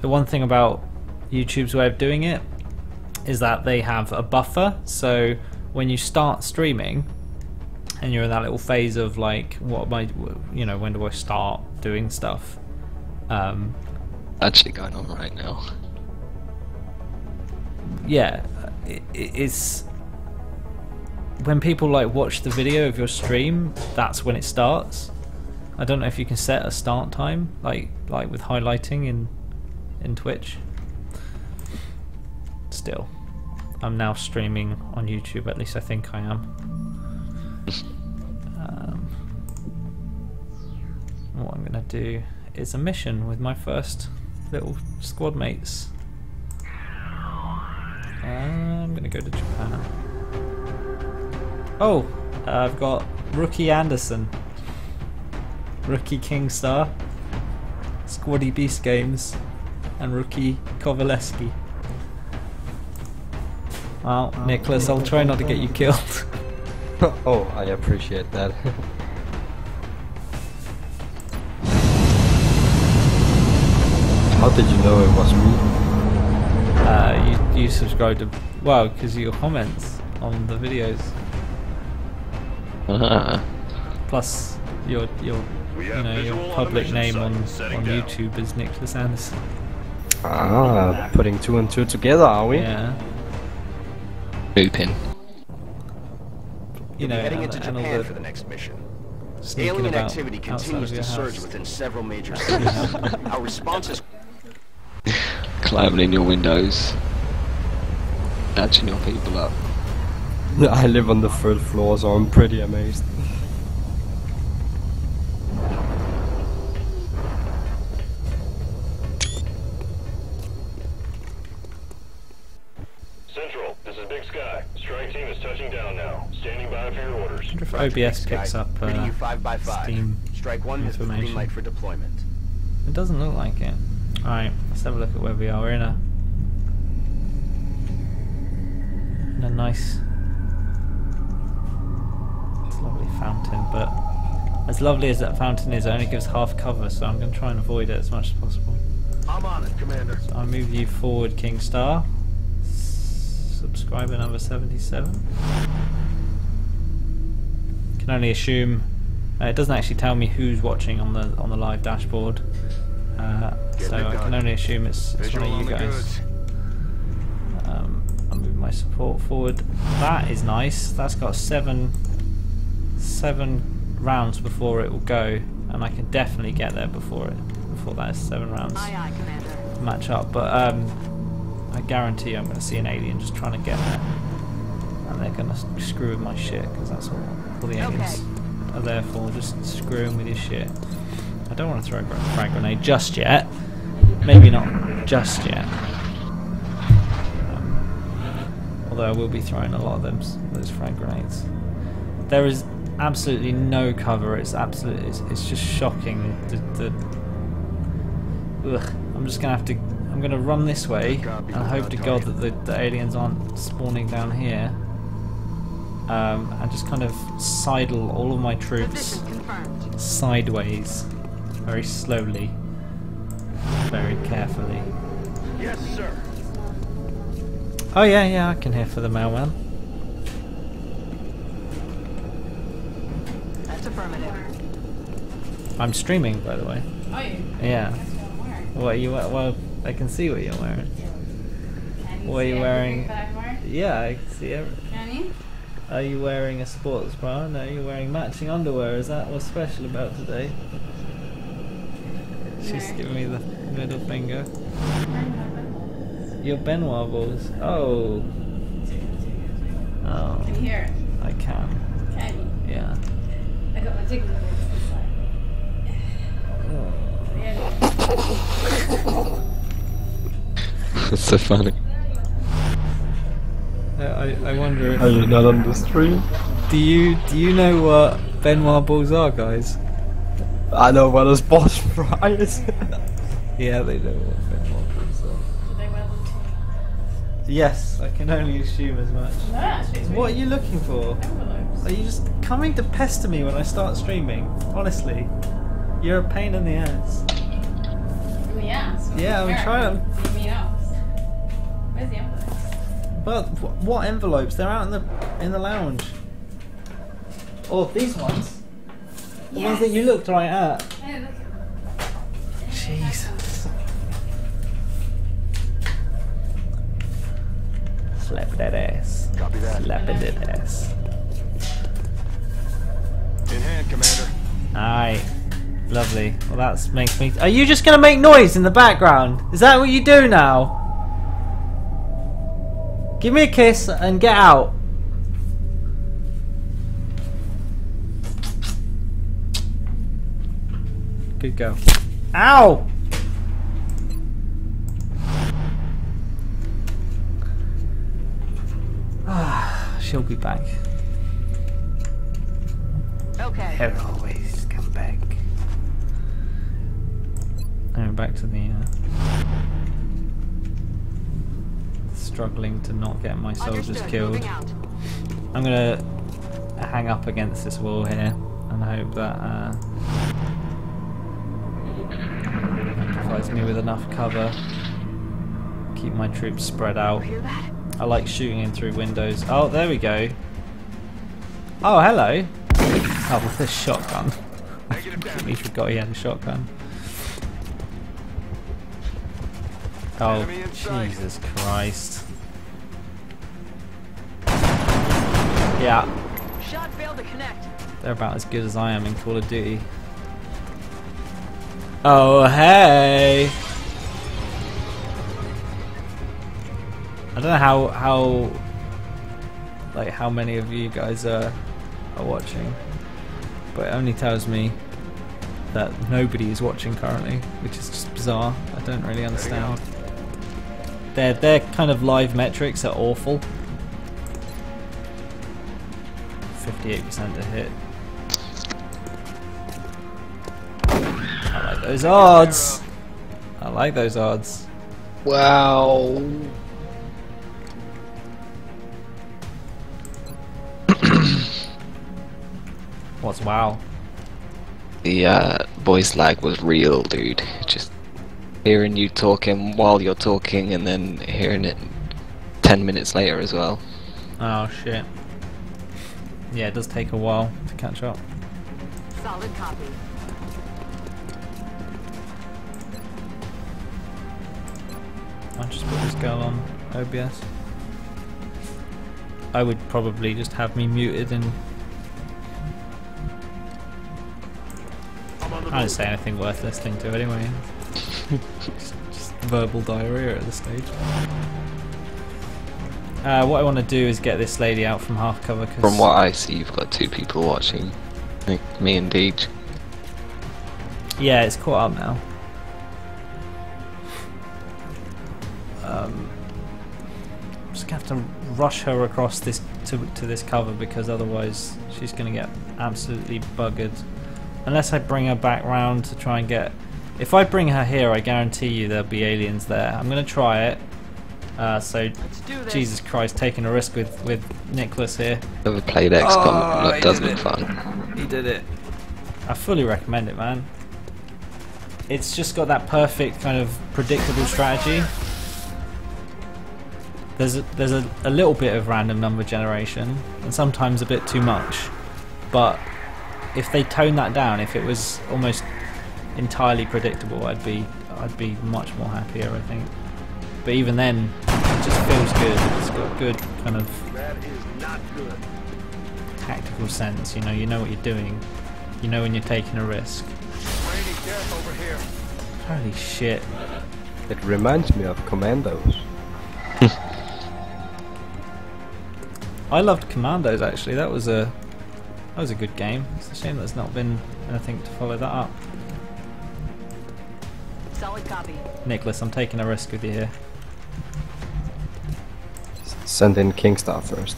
The one thing about YouTube's way of doing it is that they have a buffer, so when you start streaming and you're in that little phase of like, what am I, you know, when do I start doing stuff? Actually going on right now. Yeah, it's when people like watch the video of your stream, that's when it starts. I don't know if you can set a start time like with highlighting in Twitch. Still, I'm now streaming on YouTube, at least I think I am. What I'm gonna do is a mission with my first little squad mates. I'm gonna go to Japan. Oh, I've got Rookie Anderson, Rookie Kingstar, Squaddy Beast Games, and Rookie Kovaleski. Well, Nicholas, I'll try not to get you killed. Oh, I appreciate that. How did you know it was me? You subscribed to, well, because of your comments on the videos. Plus your public name on YouTube is Nicholas Anderson. Ah, putting 2 and 2 together, are we? Yeah. Booping. You know, heading into Japan for the next mission. Alien activity continues to surge within several major cities. Our response is Climbing in your windows, catching your people up. I live on the 3rd floor, so I'm pretty amazed. Central, this is Big Sky. Strike team is touching down now. Standing by for your orders. I wonder if OBS picks up reading you 5x5. Steam Strike 1 has the green information. light for deployment. It doesn't look like it. Alright, let's have a look at where we are. We're in a nice, it's a lovely fountain, but as lovely as that fountain is, it only gives half cover, so I'm going to try and avoid it as much as possible. I'm on it, Commander. So I'll move you forward, Kingstar. Subscriber number 77. Can only assume it doesn't actually tell me who's watching on the live dashboard, so I can only assume it's one of you guys. I'll move my support forward. That is nice. That's got seven rounds before it will go, and I can definitely get there before that is 7 rounds. Aye, aye, Commander. Match up, but I guarantee I'm going to see an alien just trying to get there, and they're going to screw with my shit, because that's all the aliens are there for, just screwing with your shit. I don't want to throw a frag grenade just yet. Maybe not just yet. Although I will be throwing a lot of those frag grenades. There is absolutely no cover. It's just shocking. Ugh. I'm just gonna have to. I'm gonna run this way and hope to God that the aliens aren't spawning down here. And just kind of sidle all of my troops sideways, very slowly, very carefully. Yes, sir. Oh yeah, I can hear for the mailman. That's affirmative. I'm streaming, by the way. Are you? Yeah. What are you? Well, I can see what you're wearing. What are you wearing? Yeah, I can see everything. Can you? Are you wearing a sports bra? No, you're wearing matching underwear. Is that what's special about today? She's giving me the middle finger. Your Benoit balls. Oh. Oh. Can you hear it? I can. Can you? Yeah. I got my jiggle this side. That's so funny. I wonder if... Are you not on the stream? Do you know what Benoit balls are, guys? I know what a sports bra is. Yeah, they know what Benoit balls are. Do they wear them too? Yes, I can only assume as much. No, actually, it's What are you looking for? envelopes. Are you just coming to pester me when I start streaming? Honestly, you're a pain in the ass. In the ass. Yeah, I'm trying to. Leave me out. Where's the envelopes? But what envelopes? They're out in the lounge. Oh, these ones. The ones that you looked right at. Hey, look. Jesus. Slap that ass. Copy that. Slapping that ass. In hand, Commander. Aye. Lovely. Well, that makes me. Are you just gonna make noise in the background? Is that what you do now? Give me a kiss and get out. Good girl. Ow! She'll be back. Okay. He'll always come back. And back to the struggling to not get my soldiers Understood. killed. Moving out. I'm gonna hang up against this wall here and hope that provides me with enough cover. Keep my troops spread out. Hear that? I like shooting in through windows. Oh, there we go. Oh, hello. Oh, with this shotgun. I completely forgot he had a shotgun. Oh, Enemy in sight. Jesus Christ. Yeah, Shot failed to connect. they're about as good as I am in Call of Duty. Oh, hey! I don't know how many of you guys are watching, but it only tells me that nobody is watching currently, which is just bizarre. I don't really understand. Their kind of live metrics are awful. 58% to hit. I like those odds. I like those odds. Wow. What's wow? The voice lag was real, dude. Just hearing you talking while you're talking and then hearing it 10 minutes later as well. Oh shit. Yeah, it does take a while to catch up. Solid copy. I'll just put this girl on OBS. I would probably just have me muted and I don't say anything worth listening to anyway. just verbal diarrhea at this stage. What I want to do is get this lady out from half cover. Cause From what I see, you've got 2 people watching. I think me and Deej. yeah, it's caught up now. Just gonna have to rush her across this to this cover because otherwise she's gonna get absolutely buggered. Unless I bring her back round to try and get. If I bring her here, I guarantee you there'll be aliens there. I'm gonna try it. So Let's do this. Jesus Christ, taking a risk with Nicholas here. Whoever played XCOM does look fun. He did it. I fully recommend it, man. It's just got that perfect kind of predictable strategy. There's a little bit of random number generation and sometimes a bit too much, but if they tone that down, if it was almost entirely predictable, I'd be much more happier, I think. But even then, it just feels good. It's got good kind of That is not good. tactical sense. You know what you're doing. You know when you're taking a risk. Raining death over here. Holy shit! It reminds me of Commandos. I loved Commandos actually. That was a good game. It's a shame there's not been anything to follow that up. Solid copy. Nicholas, I'm taking a risk with you here. Send in Kingstar first.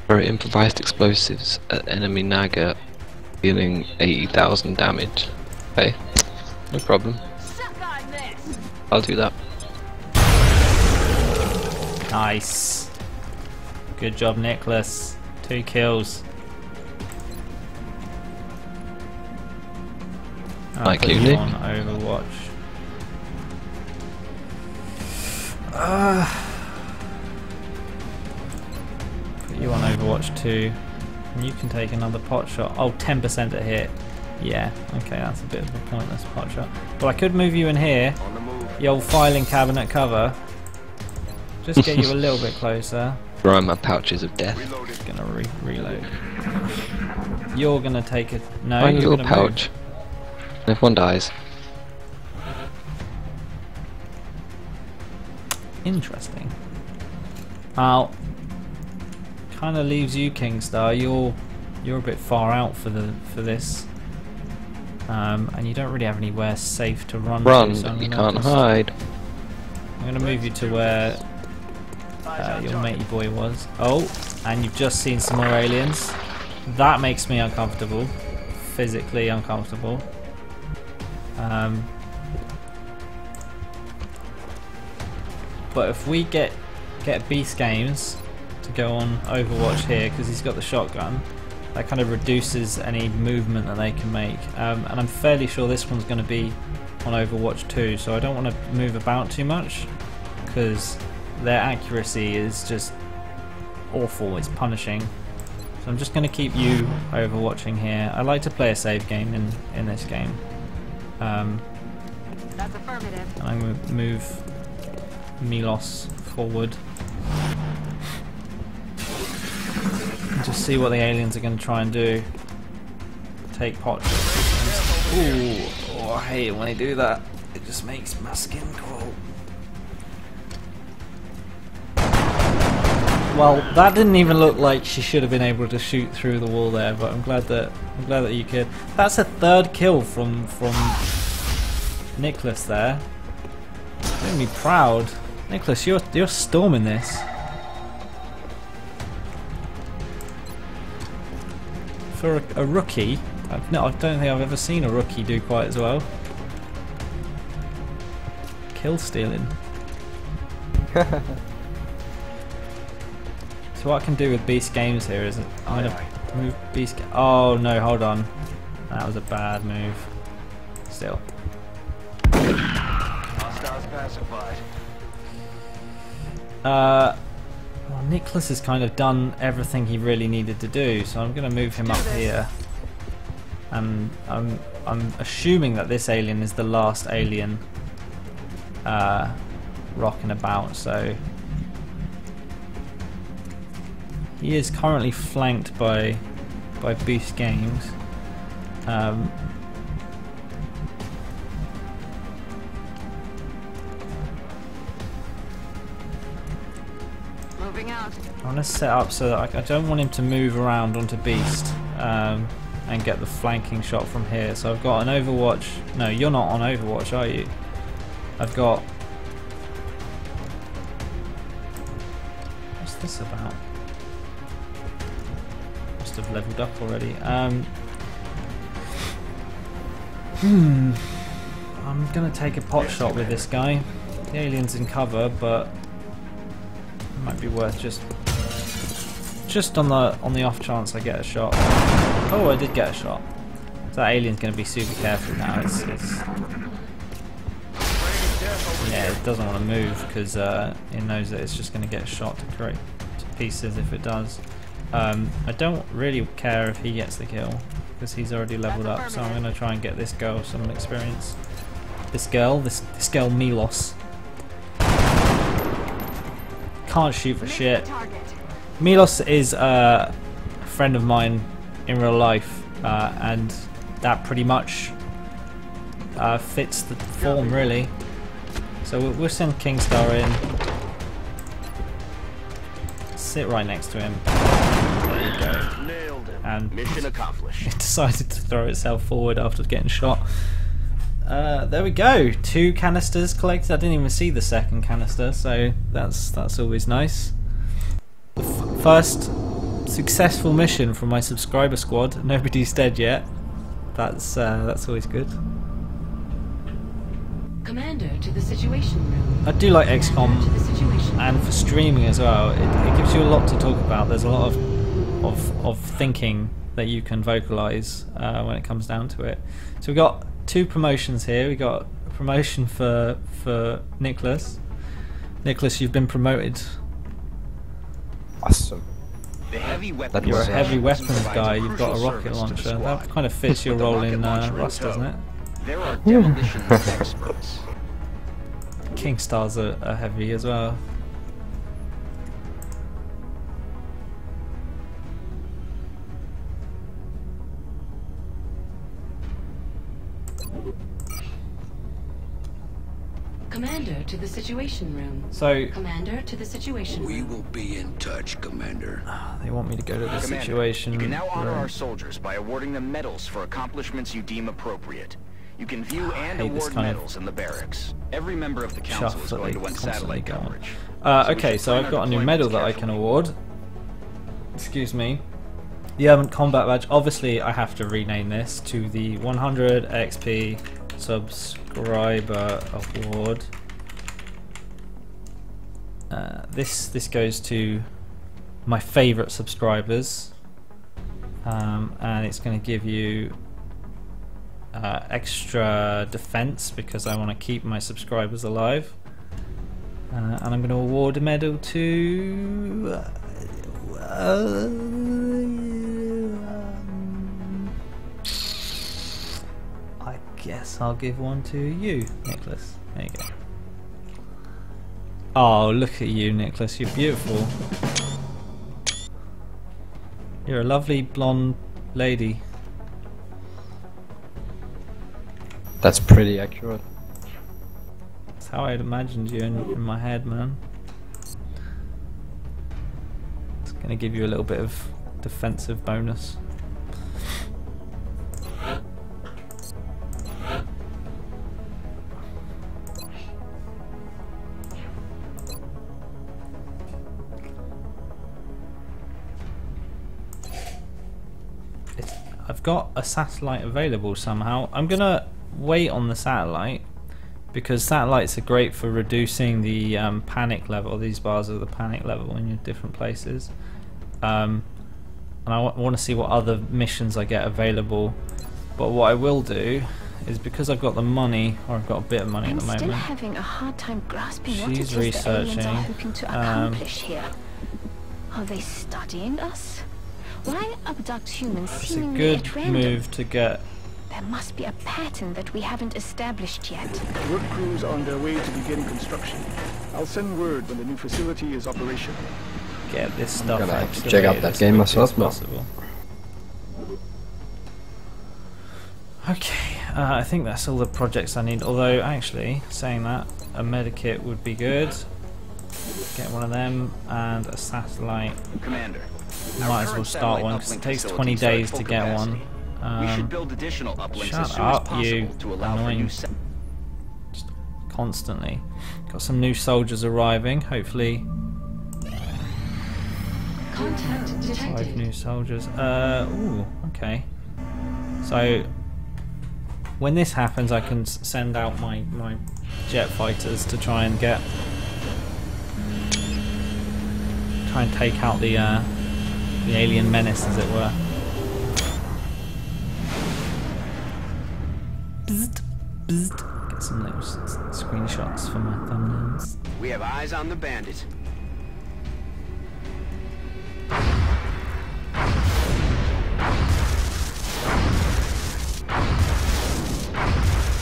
For improvised explosives at enemy Naga, dealing 80,000 damage. Okay, no problem. Suck on this. I'll do that. Nice. Good job, Nicholas. 2 kills. I'll Like put you you did. on Overwatch. Put you on Overwatch 2. And you can take another pot shot. Oh, 10% a hit. Yeah, okay, that's a bit of a pointless pot shot. Well, I could move you in here. On the move. The old filing cabinet cover. Just get you a little bit closer. Throw in my pouches of death. Reloaded. Gonna reload. You're gonna take it. No, Find a you're little gonna move. pouch. And if one dies, Interesting. Now, kind of leaves you, Kingstar. You're a bit far out for this, and you don't really have anywhere safe to run. run, to, so but I'm you gonna can't just- hide. I'm gonna move you to where your matey boy was. Oh, and you've just seen some more aliens. That makes me uncomfortable, physically uncomfortable. But if we get Beast Games to go on Overwatch here, because he's got the shotgun, that kind of reduces any movement that they can make. And I'm fairly sure this one's going to be on Overwatch 2, so I don't want to move about too much, because their accuracy is just awful, it's punishing. So I'm just going to keep you overwatching here. I like to play a save game in this game. That's affirmative. And I'm going to move Milos forward. And just see what the aliens are going to try and do. Take pot shots. Ooh, oh, I hate it when they do that. It just makes my skin crawl. Well, that didn't even look like she should have been able to shoot through the wall there, but I'm glad that you could. That's a third kill from Nicholas there. Make me proud. Nicholas, you're storming this. For a rookie, I don't think I've ever seen a rookie do quite as well. Kill stealing. So what I can do with Beast Games here is I'm gonna move Beast. Oh no, hold on, that was a bad move. Still. Hostiles pacified. Well, Nicholas has kind of done everything he really needed to do, so I'm going to move him up here. And I'm assuming that this alien is the last alien rocking about, so he is currently flanked by Beast Games. Moving out. I want to set up so that I don't want him to move around onto Beast and get the flanking shot from here. So I've got an Overwatch. No, you're not on Overwatch, are you? I've got. What's this about? Must have leveled up already. I'm gonna take a pot shot with this guy. The alien's in cover, but it might be worth just on the off chance I get a shot. Oh, I did get a shot. So that alien's gonna be super careful now. It's yeah, it doesn't want to move because it knows that it's just gonna get shot to pieces if it does. I don't really care if he gets the kill because he's already leveled up. So I'm gonna try and get this girl some experience. This girl Milos. Can't shoot for shit. Milos is a friend of mine in real life, and that pretty much fits the form really. So we'll send Kingstar in. Sit right next to him. There you go. Nailed him. And mission accomplished. it decided to throw itself forward after getting shot. There we go. 2 canisters collected. I didn't even see the second canister, so that's always nice. The first successful mission from my subscriber squad. Nobody's dead yet. That's always good. Commander to the situation room. I do like To XCOM, the situation room. and for streaming as well. It gives you a lot to talk about. There's a lot of thinking that you can vocalize when it comes down to it. So we've got two promotions here. We got a promotion for Nicholas. Nicholas, you've been promoted. Awesome. The heavy That weapons. You're a was, heavy weapons provides guy. a You've got a crucial rocket service to the launcher. squad. That kind of fits your With the role rocket in launcher in Rust, tow, doesn't it? There are demolition experts. King Stars are heavy as well. Commander to the Situation Room. So Commander to the Situation We Room. will be in touch, Commander. they want me to go to the Commander, situation you can now honor room. our soldiers by awarding them medals for accomplishments you deem appropriate. You can view and hate this award kind of medals in the barracks. Every member of the council chuff is that going they to win constantly satellite go on. coverage. So we Okay, should so plan I've our got a new deployments medal that I can carefully. award. Excuse me. The Urban Combat Badge. Obviously, I have to rename this to the 100 XP Subscriber Award. This goes to my favourite subscribers, and it's going to give you extra defense because I want to keep my subscribers alive. And I'm going to award a medal to I guess I'll give one to you, Nicholas. There you go. Oh, look at you, Nicholas. You're beautiful. You're a lovely blonde lady. That's pretty accurate. That's how I'd imagined you in my head, man. It's gonna give you a little bit of defensive bonus. I've got a satellite available somehow. I'm gonna wait on the satellite because satellites are great for reducing the panic level. These bars are the panic level in your different places. And I want to see what other missions I get available. But what I will do is, because I've got the money, or I've got a bit of money at the I'm still moment. having a hard time grasping what She's it is the aliens researching. are hoping to accomplish here. Are they studying us? Why abduct humans It's a seemingly good at random? move to get. There must be a pattern that we haven't established yet. Work crews are on their way to begin construction. I'll send word when the new facility is operational. Get this stuff gonna activated check out that as game quickly myself as now. possible. Okay, I think that's all the projects I need. Although, actually, saying that, a medikit would be good. Get one of them and a satellite. Commander, Might as well start one because it takes 20 days to get one. We should build additional uplinks Shut as soon up, as possible you to allow for annoying. new Just constantly. Got some new soldiers arriving. Hopefully, Contact 5 detected. new soldiers. Ooh, okay. So when this happens, I can send out my jet fighters to try and take out the alien menace, as it were. Bzzzt, bzzzt. Get some little screenshots for my thumbnails. We have eyes on the bandit.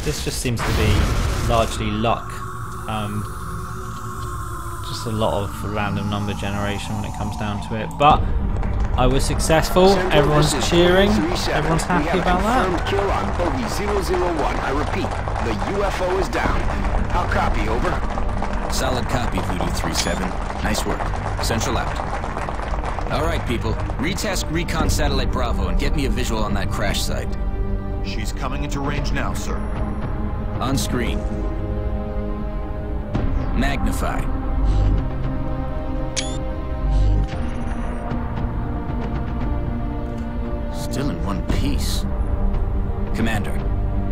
This just seems to be largely luck. Just a lot of random number generation when it comes down to it. But I was successful. Everyone's cheering. Everyone's happy about that. Confirmed kill on bogey 001. I repeat, the UFO is down. I'll copy, over. Solid copy, Voodoo 37. Nice work. Central out. Alright, people. Retask Recon Satellite Bravo and get me a visual on that crash site. She's coming into range now, sir. On screen. Magnify. Still in one piece. Commander,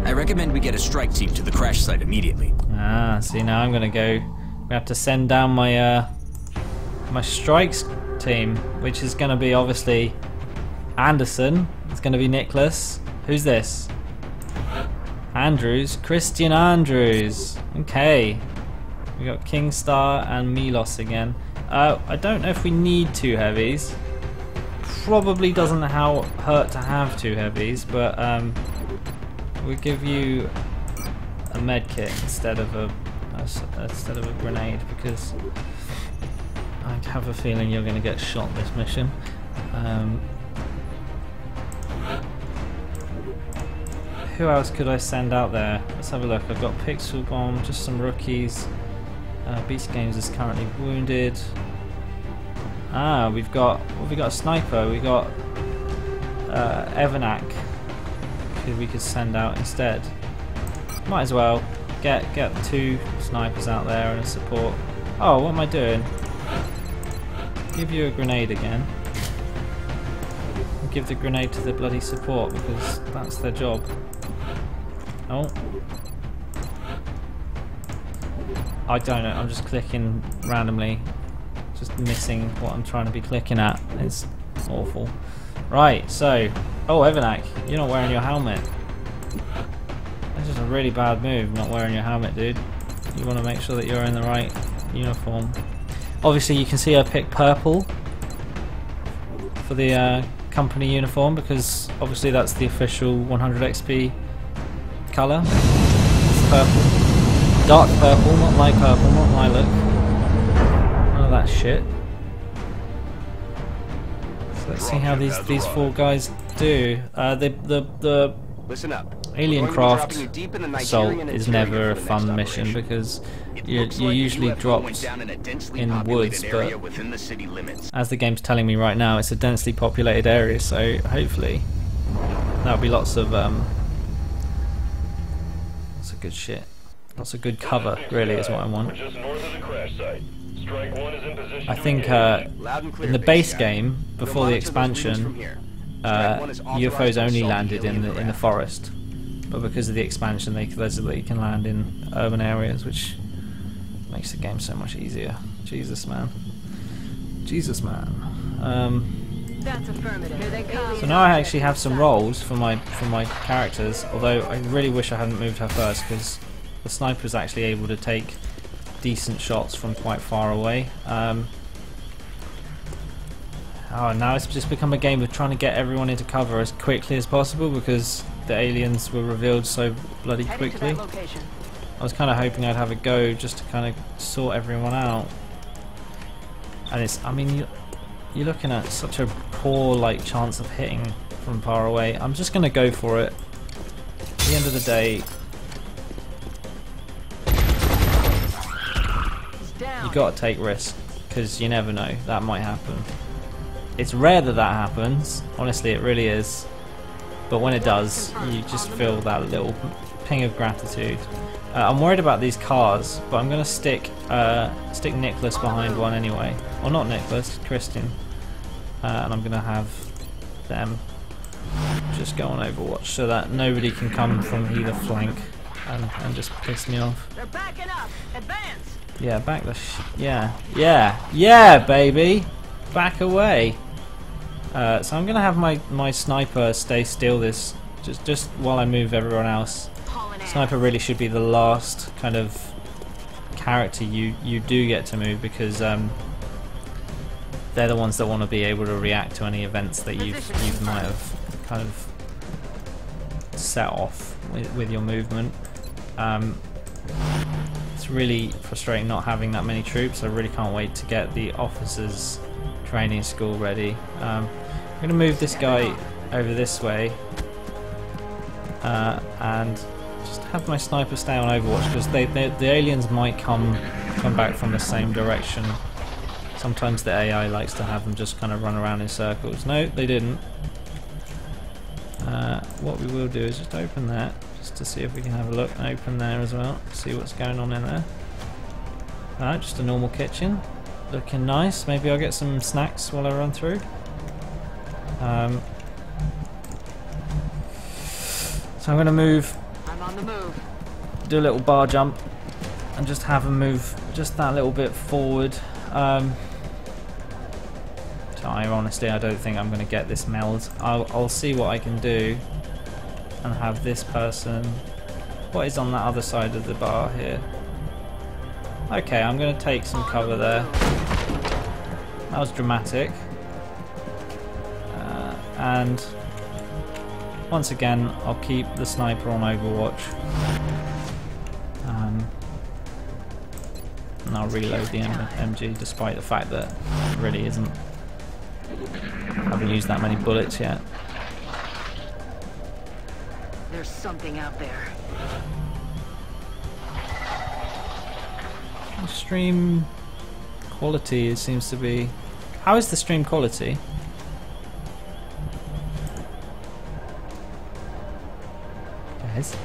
I recommend we get a strike team to the crash site immediately. Ah, see, now I'm gonna go. We have to send down my my strikes team, which is gonna be obviously Anderson. It's gonna be Nicholas. Who's this? Andrews, Christian Andrews. Okay, we got Kingstar and Milos again. I don't know if we need 2 heavies. Probably doesn't hurt to have 2 heavies, but we'll give you a med kit instead of a grenade, because I have a feeling you're going to get shot this mission. Who else could I send out there? Let's have a look. I've got Pixel Bomb, just some rookies. Beast Games is currently wounded. We've got a sniper. We got Evanak, who we could send out instead. Might as well get 2 snipers out there and a support. Oh, what am I doing? Give you a grenade again. Give the grenade to the bloody support, because that's their job. Oh. I don't know, I'm just clicking randomly. Just missing what I'm trying to be clicking at. It's awful. Right, so... Oh, Evanak, you're not wearing your helmet. That's just a really bad move, not wearing your helmet, dude. You want to make sure that you're in the right uniform. Obviously, you can see I picked purple for the company uniform, because obviously that's the official 100 XP colour. It's purple. Dark purple, not light purple, not lilac. None of that shit. So let's see how these 4 guys do. The Listen up. Alien Craft Assault is never a fun mission, because you're usually dropped in woods, but as the game's telling me right now, it's a densely populated area, so hopefully there'll be lots of good shit. Lots of good cover, really, is what I want. I think in the base game, before the expansion, UFOs only landed in the forest, but because of the expansion, they can land in urban areas, which makes the game so much easier. Jesus, man. Jesus, man. That's affirmative. Here they come. So now I actually have some roles for my characters, although I really wish I hadn't moved her first, because the sniper is actually able to take decent shots from quite far away. Oh, now it's just become a game of trying to get everyone into cover as quickly as possible, because the aliens were revealed so bloody quickly. I was kind of hoping I'd have a go just to kind of sort everyone out. And it's, I mean, you're looking at such a poor chance of hitting from far away. I'm just going to go for it. At the end of the day, you got to take risks, because you never know, that might happen. It's rare that happens, honestly it really is, but when it does, you just feel that little ping of gratitude. I'm worried about these cars, but I'm going to stick Nicholas behind one anyway. Or not Nicholas, Christian. And I'm going to have them just go on Overwatch so that nobody can come from either flank and just piss me off. They're backing up. Advance. Yeah, back the yeah, baby! Back away! So I'm going to have my sniper stay still just while I move everyone else. Sniper really should be the last kind of character you do get to move, because they're the ones that want to be able to react to any events that you might have kind of set off with your movement. It's really frustrating not having that many troops. I really can't wait to get the officers training school ready. I'm going to move this guy over this way and just have my sniper stay on Overwatch, because the aliens might come back from the same direction. Sometimes the AI likes to have them just kind of run around in circles. No, they didn't. What we will do is just open that, just to see if we can have a look. Open there as well, see what's going on in there. Alright, just a normal kitchen. Looking nice. Maybe I'll get some snacks while I run through. So I'm going to move. I'm on the move. Do a little bar jump and just have them move just that little bit forward. So honestly, I don't think I'm going to get this meld. I'll see what I can do and have this person What is on that other side of the bar here? Okay, I'm going to take some cover there. That was dramatic. And once again, I'll keep the sniper on Overwatch. And I'll reload the MG despite the fact that it really isn't. I haven't used that many bullets yet. There's something out there. The stream quality seems to be... How is the stream quality? Guys?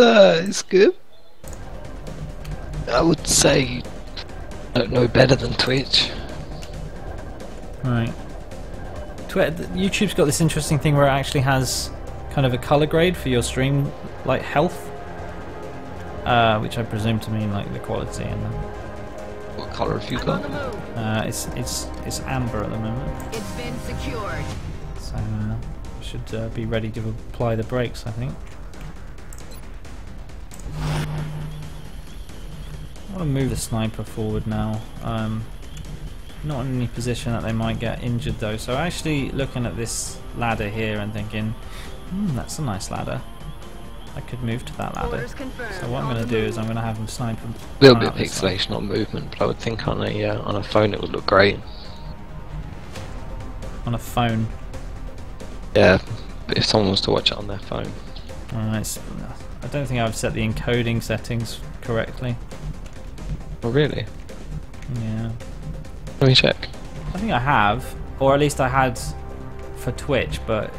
It's good. I would say I don't know better than Twitch. Right. YouTube's got this interesting thing where it actually has kind of a color grade for your stream, like health, which I presume to mean like the quality. And what color have you got? It's amber at the moment. It's been secured. So should be ready to apply the brakes, I think. I want to move the sniper forward now. Not in any position that they might get injured though, so actually looking at this ladder here and thinking, that's a nice ladder. I could move to that ladder. So what I'm going to do is I'm going to have them snipe them. A little bit of pixelation on movement, but I would think on a phone it would look great. On a phone? Yeah, but if someone was to watch it on their phone. Alright, I don't think I've set the encoding settings correctly. Oh really? Yeah. Let me check. I think I have, or at least I had for Twitch, but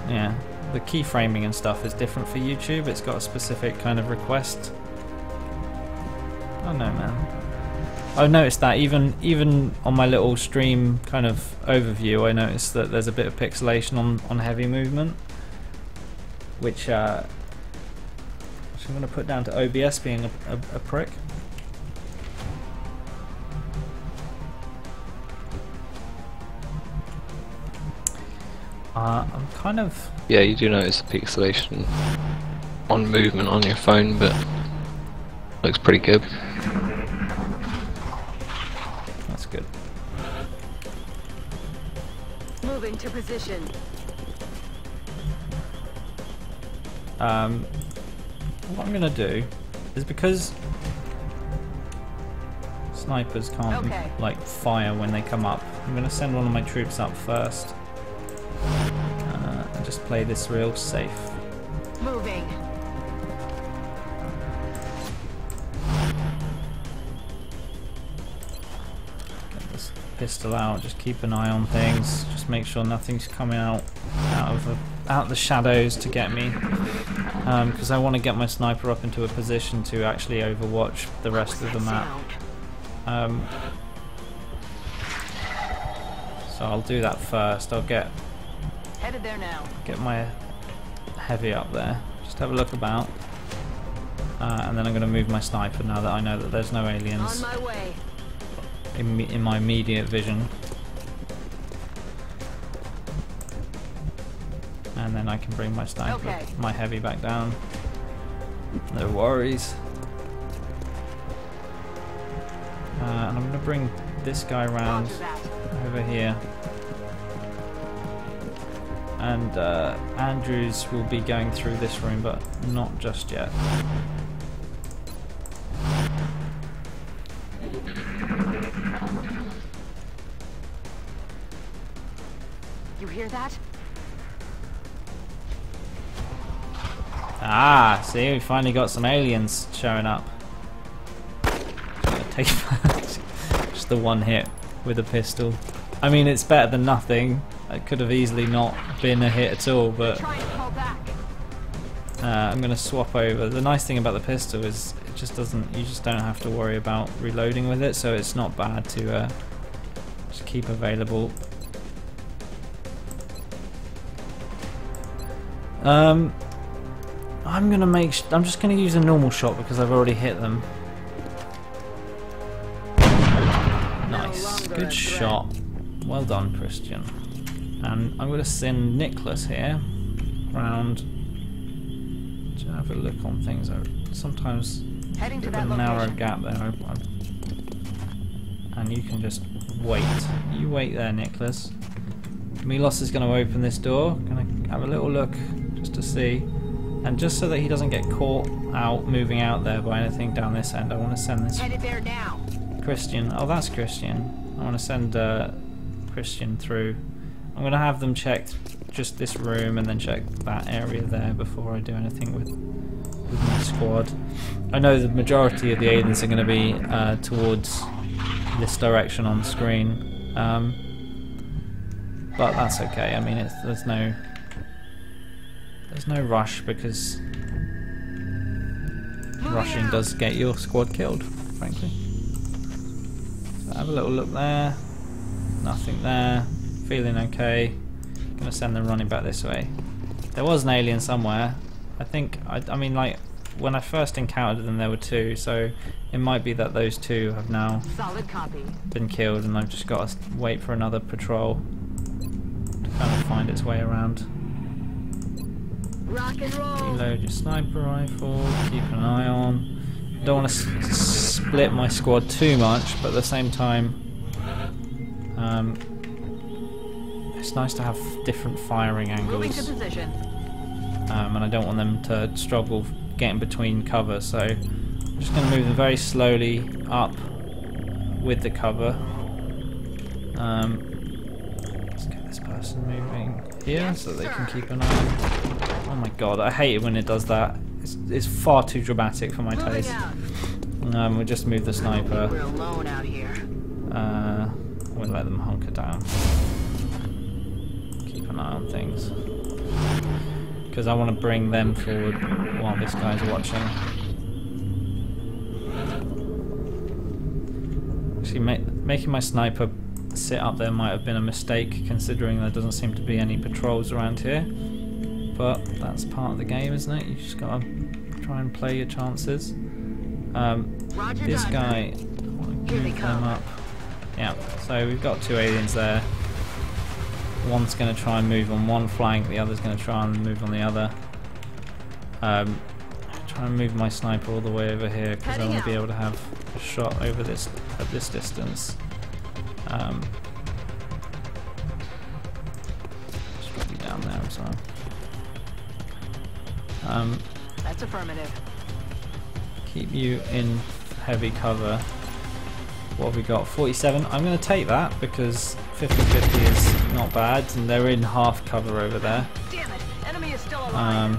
yeah, the keyframing and stuff is different for YouTube. It's got a specific kind of request. Oh no, man. I've noticed that even on my little stream kind of overview, I noticed that there's a bit of pixelation on heavy movement, which I'm going to put down to OBS being a prick. I'm kind of... Yeah, you do notice the pixelation on movement on your phone, but looks pretty good. That's good. Moving to position. What I'm gonna do is, because snipers can't like fire when they come up, I'm gonna send one of my troops up first and just play this real safe. Moving. Get this pistol out. Just keep an eye on things. Just make sure nothing's coming out of the shadows to get me. Because I want to get my sniper up into a position to actually overwatch the rest of the map. So I'll do that first. I'll get Headed there now. Get my heavy up there. Just have a look about. And then I'm going to move my sniper now that I know that there's no aliens on my way. In my immediate vision. And then I can bring my sniper, my heavy back down. No worries. And I'm going to bring this guy around over here. And Andrews will be going through this room, but not just yet. You hear that? Ah, see, we finally got some aliens showing up. Take just the one hit with a pistol. I mean, it's better than nothing. It could have easily not been a hit at all, but I'm going to swap over. The nice thing about the pistol is it just doesn't. You just don't have to worry about reloading with it, so it's not bad to just keep available. I'm just gonna use a normal shot because I've already hit them. Nice, good shot. Well done, Christian. And I'm going to send Nicholas here round to have a look on things. Sometimes Heading to there's that a narrow location. gap there. And you can just wait. You wait there, Nicholas. Milos is going to open this door. Going to have a little look just to see. And just so that he doesn't get caught out, moving out there by anything down this end, I want to send this Headed there now. Christian. Oh, that's Christian. I want to send Christian through. I'm going to have them check just this room and then check that area there before I do anything with my squad. I know the majority of the aliens are going to be towards this direction on screen, but that's okay. I mean, there's no rush, because rushing does get your squad killed, frankly. So have a little look there. Nothing there. Feeling okay. Gonna send them running back this way. There was an alien somewhere. I think, I mean, like, when I first encountered them there were two, so it might be that those two have now Solid copy. been killed and I've just got to wait for another patrol to kind of find its way around. Rock and roll. Reload your sniper rifle, keep an eye on. Don't want to split my squad too much, but at the same time, it's nice to have different firing Moving to angles. position. And I don't want them to struggle getting between cover, so I'm just going to move them very slowly up with the cover. Let's get this person moving here so they can keep an eye on. Oh my god, I hate it when it does that. It's far too dramatic for my taste. We'll just move the sniper. We're alone out here. We'll let them hunker down. Keep an eye on things. Because I want to bring them forward while this guy's watching. Actually, making my sniper sit up there might have been a mistake, considering there doesn't seem to be any patrols around here. But that's part of the game, isn't it? You just gotta try and play your chances. This guy, I want to move them up. Yeah, so we've got two aliens there. One's going to try and move on one flank, the other's going to try and move on the other. Try and move my sniper all the way over here because I want to be able to have a shot over this at this distance. Just drop you down there as well. That's affirmative. Keep you in heavy cover. What have we got? 47. I'm going to take that because 50-50 is not bad, and they're in half cover over there. Damn it! Enemy is still alive.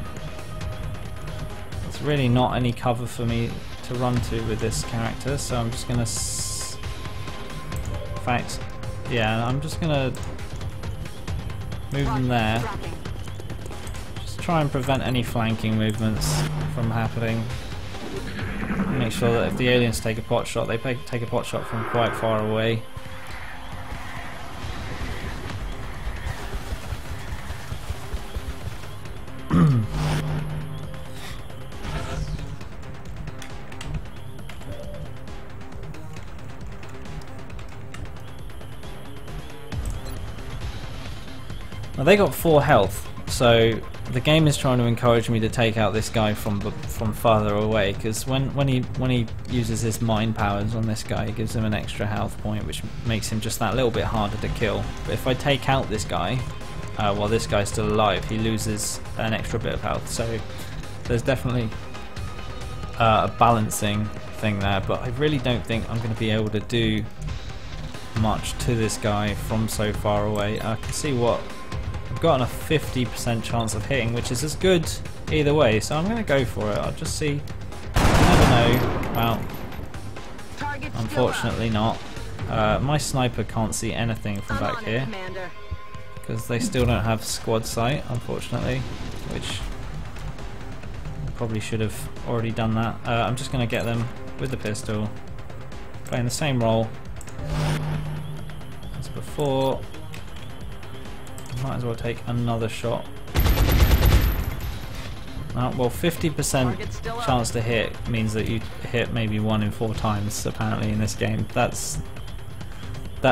It's really not any cover for me to run to with this character, so I'm just going to. In fact, yeah, I'm just going to move them there. Just try and prevent any flanking movements from happening. Make sure that if the aliens take a pot shot, they take a pot shot from quite far away. Now they got 4 health, so the game is trying to encourage me to take out this guy from farther away, because when he uses his mind powers on this guy, it gives him an extra health point, which makes him just that little bit harder to kill. But if I take out this guy while this guy's still alive, he loses an extra bit of health. So there's definitely a balancing thing there, but I really don't think I'm going to be able to do much to this guy from so far away. I can see what I've got a 50% chance of hitting, which is as good either way, so I'm going to go for it. I'll just see. You never know. Well, unfortunately not. My sniper can't see anything from back here because they still don't have squad sight, unfortunately, which probably should have already done that. I'm just going to get them with the pistol, playing the same role as before. Might as well take another shot. Well, 50% chance to hit means that you hit maybe 1 in 4 times apparently in this game. That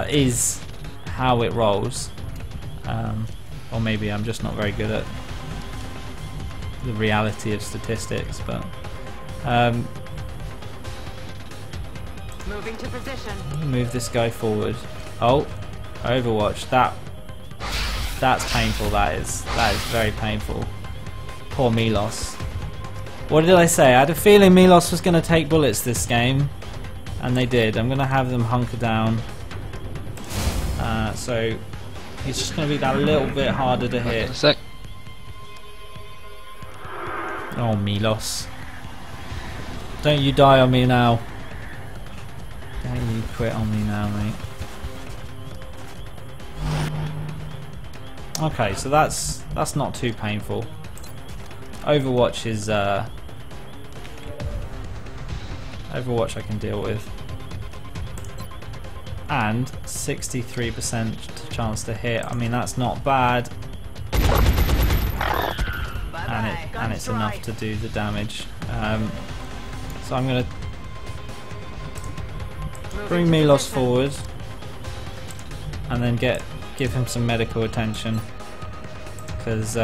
is how it rolls. Or maybe I'm just not very good at the reality of statistics, but Moving to position. move this guy forward. Oh, Overwatch. That's painful. That is very painful. Poor Milos. What did I say? I had a feeling Milos was going to take bullets this game, and they did. I'm going to have them hunker down. So he's just going to be that little bit harder to hit. Oh, Milos. Don't you die on me now. Don't you quit on me now, mate. Okay, so that's not too painful. Overwatch is Overwatch I can deal with. And 63% chance to hit. I mean, that's not bad. And it's enough to do the damage. So I'm gonna bring Milos forward and then give him some medical attention, because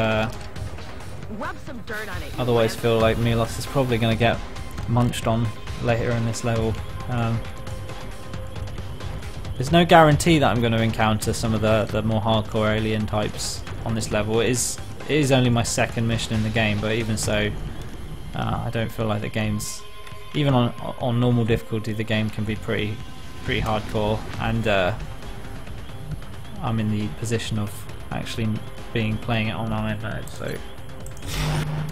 otherwise feel like Milos is probably going to get munched on later in this level. There's no guarantee that I'm going to encounter some of the more hardcore alien types on this level. It is only my second mission in the game, but even so, I don't feel like the game's, even on normal difficulty, the game can be pretty hardcore, and I'm in the position of actually playing it on online mode. So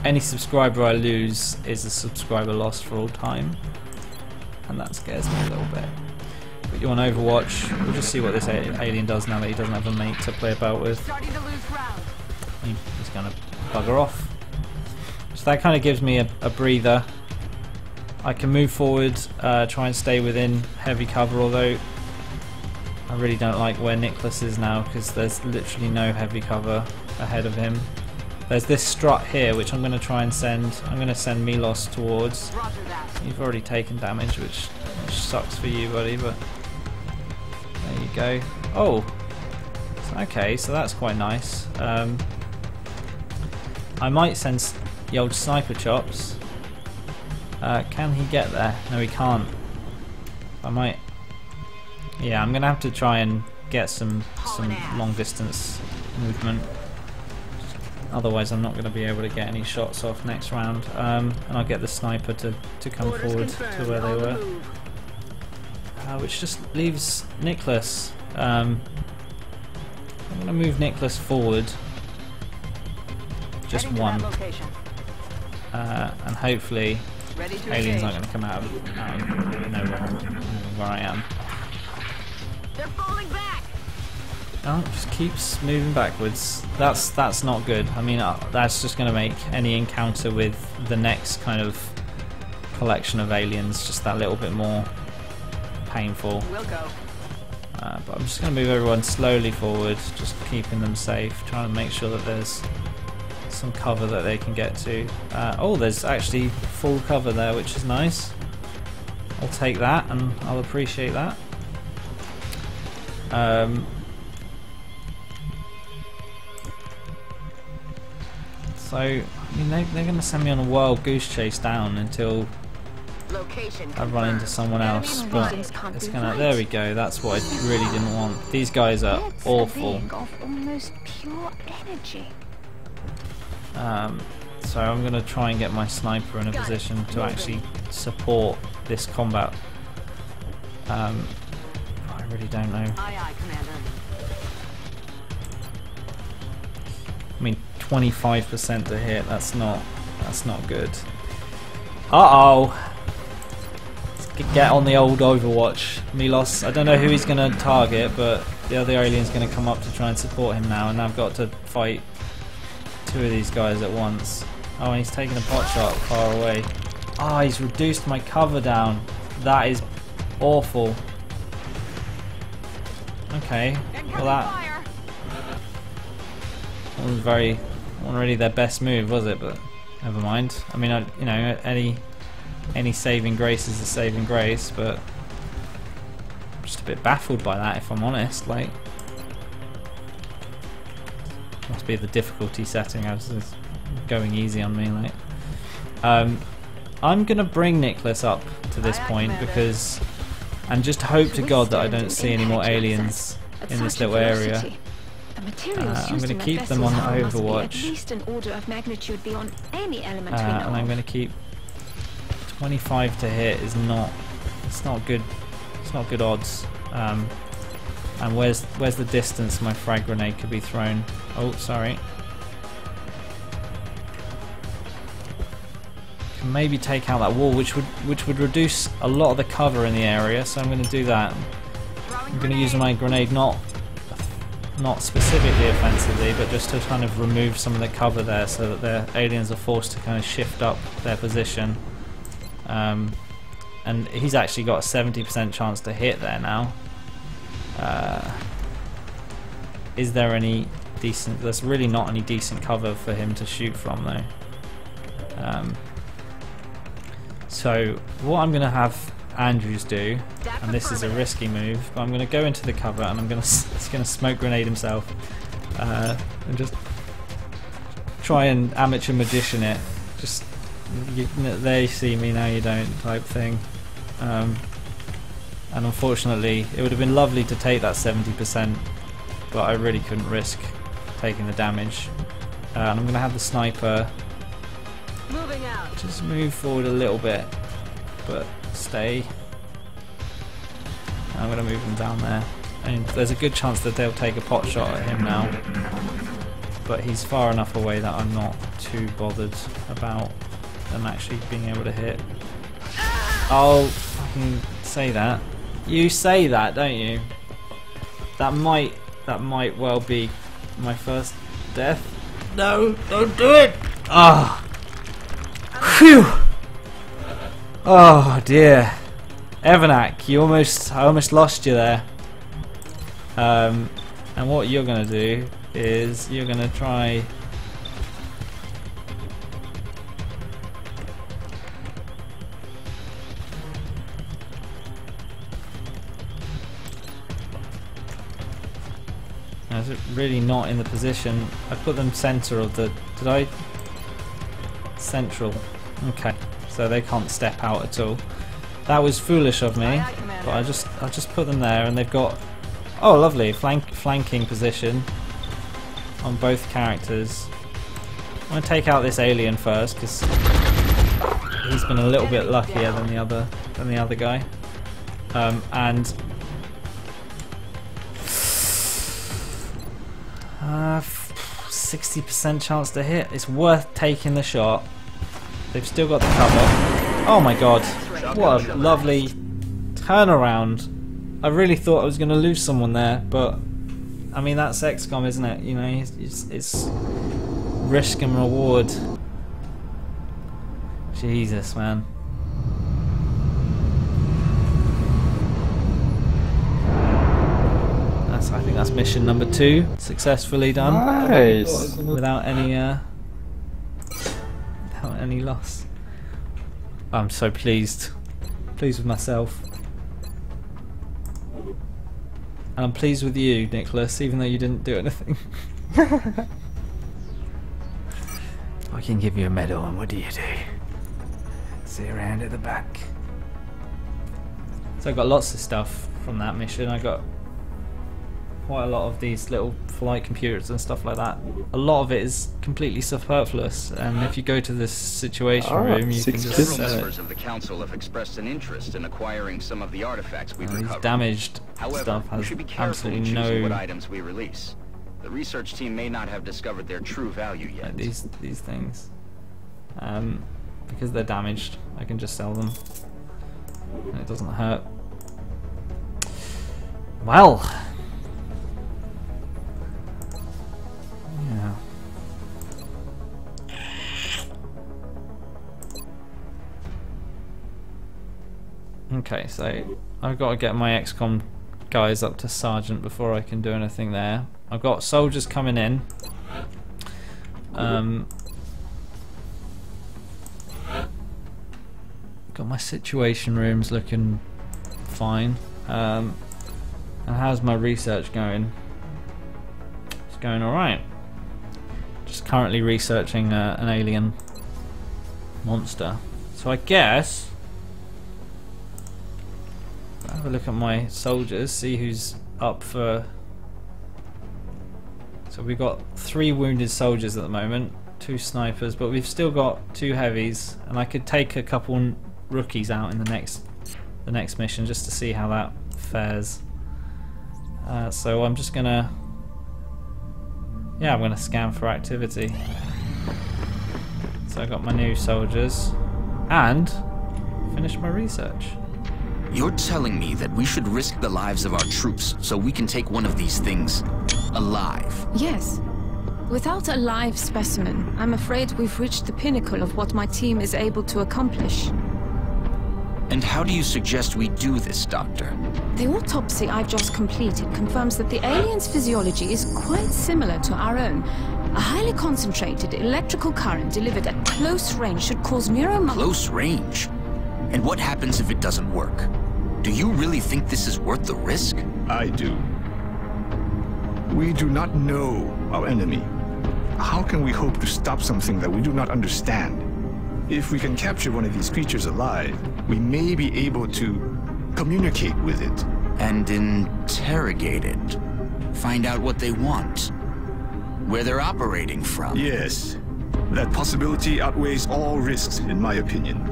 any subscriber I lose is a subscriber lost for all time, and that scares me a little bit. But you want Overwatch? We'll just see what this alien does now that he doesn't have a mate to play about with. He's gonna bugger off. So that kind of gives me a breather. I can move forward, try and stay within heavy cover, although I really don't like where Nicholas is now, because there's literally no heavy cover ahead of him. There's this strut here which I'm going to try and send. I'm going to send Milos towards. You've already taken damage, which sucks for you, buddy, but there you go. Oh, okay, so that's quite nice. I might send the old sniper chops. Can he get there? No, he can't. I might. Yeah, I'm gonna have to try and get some long distance movement. Otherwise, I'm not going to be able to get any shots off next round. And I'll get the sniper to come forward to where they were, which just leaves Nicholas. I'm going to move Nicholas forward. Just one. And hopefully aliens aren't going to come out of nowhere where I am. They're falling back. Oh, just keeps moving backwards. That's not good. I mean, that's just going to make any encounter with the next kind of collection of aliens just that little bit more painful. We'll go. But I'm just going to move everyone slowly forward, just keeping them safe, trying to make sure that there's some cover that they can get to. Oh, there's actually full cover there, which is nice. I'll take that, and I'll appreciate that. So, I mean, they're going to send me on a wild goose chase down until I run into someone else. But it's gonna. There we go. That's what I really didn't want. These guys are awful. Almost pure energy. So I'm going to try and get my sniper in a position to actually support this combat. I really don't know. Aye, aye, Commander. I mean, 25% to hit. That's not good. Uh-oh. Let's get on the old Overwatch. Milos, I don't know who he's going to target, but the other alien's going to come up to try and support him now, and I've got to fight two of these guys at once. Oh, and he's taking a pot shot far away. Oh, he's reduced my cover down. That is awful. Okay, well that wasn't really their best move, was it? But never mind. I mean, you know, any saving grace is a saving grace, but I'm just a bit baffled by that, if I'm honest. Like, must be the difficulty setting. I was going easy on me, like. I'm gonna bring Nicholas up to this point because, and just hope to God that I don't see any more aliens in this little area. I'm going to keep them on Overwatch, and I'm going to keep 25 to hit. It's not good. It's not good odds. And where's the distance my frag grenade could be thrown? Oh, sorry. Can maybe take out that wall, which would reduce a lot of the cover in the area. So I'm going to do that. I'm going to use my grenade not specifically offensively, but just to kind of remove some of the cover there, so that the aliens are forced to kind of shift up their position. And he's actually got a 70% chance to hit there now. Is there any decent? There's really not any decent cover for him to shoot from though. So what I'm going to have Andrews do, and this is a risky move, but I'm going to go into the cover and I'm going to smoke grenade himself and just try and amateur magician it. Just they see me, now you don't type thing. And unfortunately, it would have been lovely to take that 70%, but I really couldn't risk taking the damage. And I'm going to have the sniper just move forward a little bit, but stay. I'm going to move them down there, and there's a good chance that they'll take a pot shot at him now, but he's far enough away that I'm not too bothered about them actually being able to hit. Oh, fucking say that. You say that, don't you? That might well be my first death. No, don't do it! Ah! Phew! Oh dear. Evanak, I almost lost you there. And what you're gonna do is you're gonna try really not in the position. I put them center of the central. Okay, so they can't step out at all. That was foolish of me, but I just put them there, and they've got, oh lovely, flanking position on both characters. I'm going to take out this alien first because he's been a little bit luckier than the other guy, and 60% chance to hit. It's worth taking the shot. They've still got the cover. Oh my god, what a lovely turnaround. I really thought I was going to lose someone there, but I mean, that's XCOM, isn't it? You know, it's risk and reward. Jesus, man. I think that's mission number 2, successfully done. Nice. Without any loss. I'm so pleased with myself, and I'm pleased with you, Nicholas, even though you didn't do anything. I can give you a medal, and what do you do? See around at the back. So I got lots of stuff from that mission. I got quite a lot of these little flight computers and stuff like that. A lot of it is completely superfluous, and if you go to this situation room, you can just Several members of the council have expressed an interest in acquiring some of the artifacts we've recovered. These damaged However, stuff we has should be careful absolutely in choosing no. what items we release. The research team may not have discovered their true value yet. These things, because they're damaged, I can just sell them, and it doesn't hurt. Well. Yeah. Okay, so I've got to get my XCOM guys up to Sergeant before I can do anything there. I've got soldiers coming in. Got my situation rooms looking fine. And how's my research going? It's going alright. Just currently researching an alien monster. So I guess I'll have a look at my soldiers, see who's up for. So we've got 3 wounded soldiers at the moment, 2 snipers, but we've still got 2 heavies, and I could take a couple rookies out in the next mission just to see how that fares. So I'm just gonna, I'm gonna scan for activity. So I got my new soldiers and finish my research. You're telling me that we should risk the lives of our troops so we can take one of these things alive? Yes. Without a live specimen, I'm afraid we've reached the pinnacle of what my team is able to accomplish. And how do you suggest we do this, Doctor? The autopsy I've just completed confirms that the alien's physiology is quite similar to our own. A highly concentrated electrical current delivered at close range should cause Close range? And what happens if it doesn't work? Do you really think this is worth the risk? I do. We do not know our enemy. How can we hope to stop something that we do not understand? If we can capture one of these creatures alive, we may be able to communicate with it. And interrogate it. Find out what they want. Where they're operating from. Yes. That possibility outweighs all risks, in my opinion.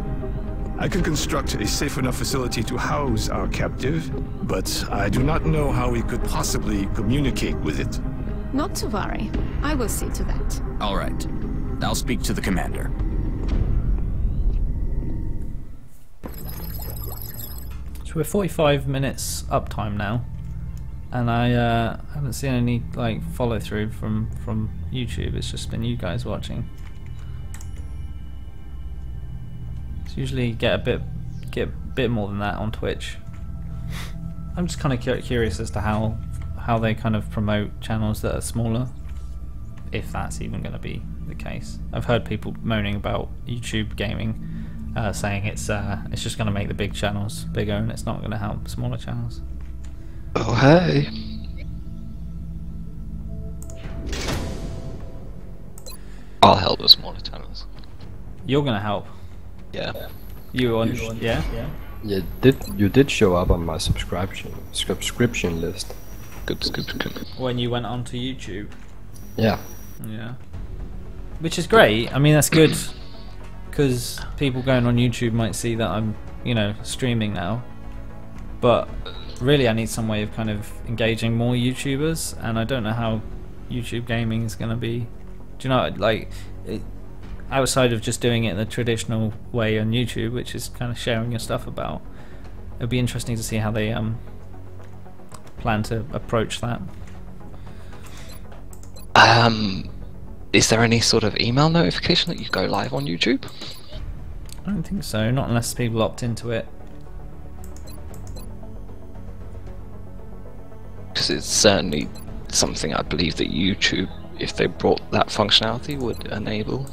I can construct a safe enough facility to house our captive, but I do not know how we could possibly communicate with it. Not to worry. I will see to that. All right. I'll speak to the commander. So we're 45 minutes uptime now, and I haven't seen any like follow through from YouTube. It's just been you guys watching. It's usually get a bit more than that on Twitch. I'm just kind of curious as to how they kind of promote channels that are smaller, if that's even going to be the case. I've heard people moaning about YouTube gaming, saying it's just going to make the big channels bigger and it's not going to help smaller channels. Oh hey. I'll help the smaller channels. You're going to help. Yeah. You on? Yeah. You did show up on my subscription list. Good. When you went onto YouTube. Yeah. Yeah. Which is great. I mean, that's good because people going on YouTube might see that I'm, streaming now. But really, I need some way of kind of engaging more YouTubers, and I don't know how YouTube gaming is going to be. Do you know, like, outside of just doing it the traditional way on YouTube, which is kind of sharing your stuff about, it'd be interesting to see how they plan to approach that. Is there any sort of email notification that you go live on YouTube? I don't think so, not unless people opt into it. Because it's certainly something I believe that YouTube, if they brought that functionality, would enable.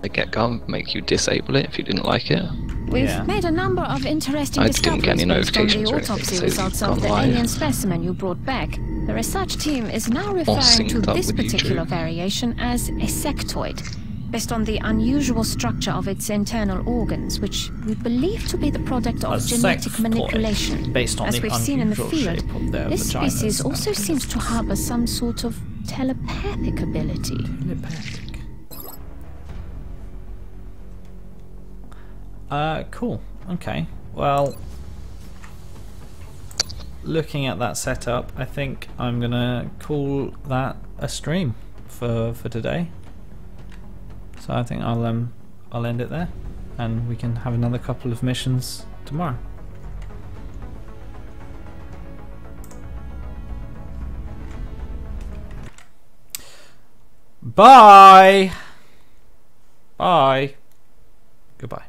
The get-go, make you disable it if you didn't like it. We've made a number of interesting I didn't get any discoveries based on notifications the or anything autopsy to say results that of you've the gone live. alien specimen you brought back. The research team is now referring to synced up this with particular YouTube. variation as a sectoid, based on the unusual structure of its internal organs, which we believe to be the product of genetic manipulation. Based on As the we've seen in the unusual field, shape of their this vaginas species and also seems to harbor some sort of telepathic ability. Telepathic. Cool. Okay. Well, looking at that setup, I think I'm gonna call that a stream for today. So I think I'll end it there, and we can have another couple of missions tomorrow. Bye. Bye. Goodbye.